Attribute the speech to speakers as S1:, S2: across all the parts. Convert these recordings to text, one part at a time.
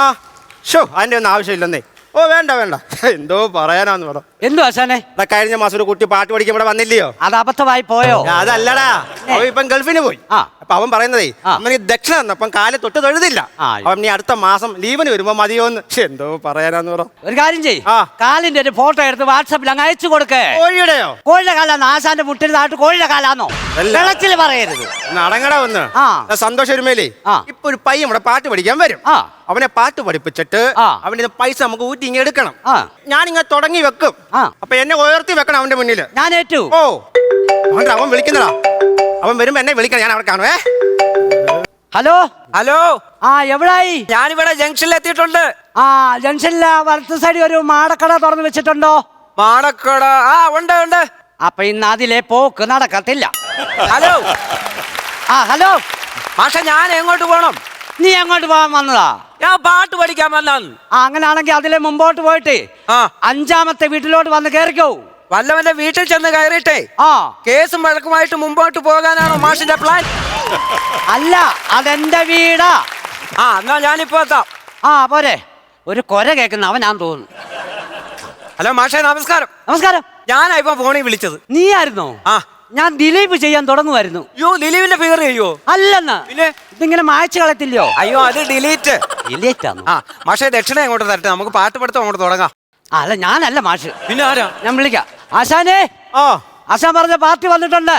S1: ആ ഷോ അതിൻ്റെ ഒന്നും ആവശ്യമില്ലെന്നേ. ഓ വേണ്ട വേണ്ട, എന്തോ പറയാനാന്ന് പറ.
S2: എന്തു ആശാനെ?
S1: കഴിഞ്ഞ മാസം ഒരു കുട്ടി പാട്ട് പഠിക്കാൻ ഇവിടെ വന്നില്ലയോ?
S2: അത് അബദ്ധമായി പോയോ?
S1: അതല്ലടാ, അവൻ ഇപ്പം ഗൾഫിന് പോയി. അപ്പൊ അവൻ പറയുന്നതേ അമ്മ ദക്ഷിണ തന്നപ്പം കാല് തൊട്ട് തൊഴുതില്ല. അവൻ നീ അടുത്ത മാസം ലീവിന് വരുമ്പോ മതിയോന്ന്. എന്തോ പറയാനാന്ന് പറ.
S2: ഒരു കാര്യം ചെയ്യ്, കാലിന്റെ ഒരു ഫോട്ടോ എടുത്ത് വാട്സാപ്പിൽ അങ്ങ് അയച്ചു കൊടുക്കേ.
S1: കോഴിയുടെയോ? കോഴിയുടെ
S2: കാലാന്ന് ആശാന്റെ മുട്ടിന് താട്ട് കോഴിയുടെ കാലാന്നോ? വെള്ളത്തിൽ പറയരുത്.
S1: നടങ്ങട ഒന്ന് സന്തോഷം ഒരുമേലേ. ഇപ്പൊ ഒരു പയ്യൻ ഇവിടെ പാട്ട് പഠിക്കാൻ വരും. അവനെ പാട്ട് പഠിപ്പിച്ചിട്ട് അവന്റെ പൈസ നമുക്ക് ഊറ്റി ഇങ്ങനെ എടുക്കണം. ഞാനിങ്ങനെ തുടങ്ങി വെക്കും. അപ്പൊ എന്നെ ഉയർത്തി വെക്കണം അവന്റെ മുന്നില്.
S2: ഞാൻ ഏറ്റു.
S1: ഓ അവൻ വിളിക്കുന്നടാ. അവൻ വരുമ്പോ എന്നെ വിളിക്കണം, ഞാൻ അവിടെ കാണുവേ.
S2: Hello
S3: hello.
S2: എവിടായി?
S3: ഞാനിവിടെ ജംഗ്ഷനിൽ എത്തിയിട്ടുണ്ട്.
S2: ജംഗ്ഷനിലെ വലത്ത് സൈഡിൽ ഒരു മാടക്കട തുറന്നു വെച്ചിട്ടുണ്ടോ?
S3: മാടക്കട? ഉണ്ട് ഉണ്ട്.
S2: അപ്പൊ ഇന്ന് അതിലെ പോക്ക് നടക്കത്തില്ല.
S3: ഹലോ.
S2: ഹലോ
S3: മാഷ, ഞാൻ എങ്ങോട്ട് പോണം?
S2: നീ എങ്ങോട്ട് പോകാൻ വന്നതാ?
S3: ഞാൻ പാട്ട് പഠിക്കാൻ വന്നാന്ന്.
S2: അങ്ങനാണെങ്കിൽ അതിലെ മുമ്പോട്ട് പോയിട്ട് 5ാമത്തെ വീട്ടിലോട്ട് വന്ന് കേറിക്കോ.
S3: വല്ലവന്റെ വീട്ടിൽ ചെന്ന് കയറിയിട്ടേ കേസും വഴക്കുമായിട്ട് മുമ്പോട്ട് പോകാനാണോ മാഷിന്റെ പ്ലാൻ?
S2: അല്ല, അതെന്റെ വീടാ.
S3: എന്നാ ഞാനിപ്പോ എത്താം.
S2: പോരെ. ഒരു കൊര കേൾക്കുന്ന അവനാന്ന് തോന്നുന്നു.
S3: ഹലോ മാഷേ, നമസ്കാരം.
S2: നമസ്കാരം.
S3: ഞാനാ ഇപ്പൊ ഫോണിൽ വിളിച്ചത്.
S2: നീ ആയിരുന്നോ? ഞാൻ ദിലീപ് ചെയ്യാൻ തുടങ്ങുമായിരുന്നു.
S3: അയ്യോ, ദിലീപിന്റെ ഫിഗർ ചെയ്യോ?
S2: അല്ലെന്ന്.
S3: പിന്നെ
S2: ഇതിങ്ങനെ മായ്ച്ചു കളയത്തില്ലയോ?
S3: അയ്യോ, അത് ഡിലീറ്റ്.
S2: ഡിലീറ്റ് ആണ്.
S3: മാഷേ, ദക്ഷിണ എങ്ങോട്ട് തരട്ടെ? നമുക്ക് പാട്ട് പഠിത്തം അങ്ങോട്ട് തുടങ്ങാം.
S2: അല്ല, ഞാനല്ല മാഷ്.
S3: പിന്നെ ആരാ?
S2: ഞാൻ വിളിക്കാം. ആശാനെ, ആശാൻ പറഞ്ഞ പാർട്ടി വന്നിട്ടുണ്ട്.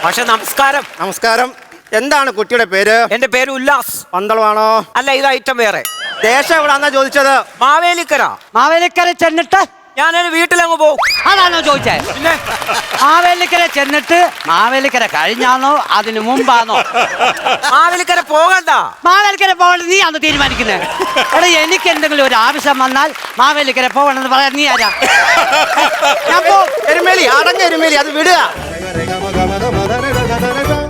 S3: മാഷേ നമസ്കാരം.
S1: നമസ്കാരം. എന്താണ് കുട്ടിയുടെ പേര്?
S3: എന്റെ പേര് ഉല്ലാസ്.
S1: പന്തളമാണോ?
S3: അല്ല, ഇത് ഐറ്റം വേറെ.
S1: ദേശം എവിടാന്നാ ചോദിച്ചത്?
S3: മാവേലിക്കര.
S2: മാവേലിക്കര ചെന്നിട്ട്
S3: ഞാനൊരു വീട്ടിലങ്ങ് പോകും.
S2: അതാണോ ചോദിച്ചേ?
S3: പിന്നെ
S2: മാവേലിക്കര ചെന്നിട്ട് മാവേലിക്കര കഴിഞ്ഞാന്നോ അതിന് മുമ്പാന്നോ?
S3: മാവേലിക്കര പോകണ്ട.
S2: മാവേലിക്കര പോകണ്ട നീ അന്ന് തീരുമാനിക്കുന്നത്. എടാ, എനിക്ക് എന്തെങ്കിലും ഒരു ആവശ്യം വന്നാൽ മാവേലിക്കര പോകണമെന്ന് പറയാൻ നീ ആരാ?
S1: ഞാൻ എരുമേലി, അടങ്ങ എരുമേലി, അത് വിടുക.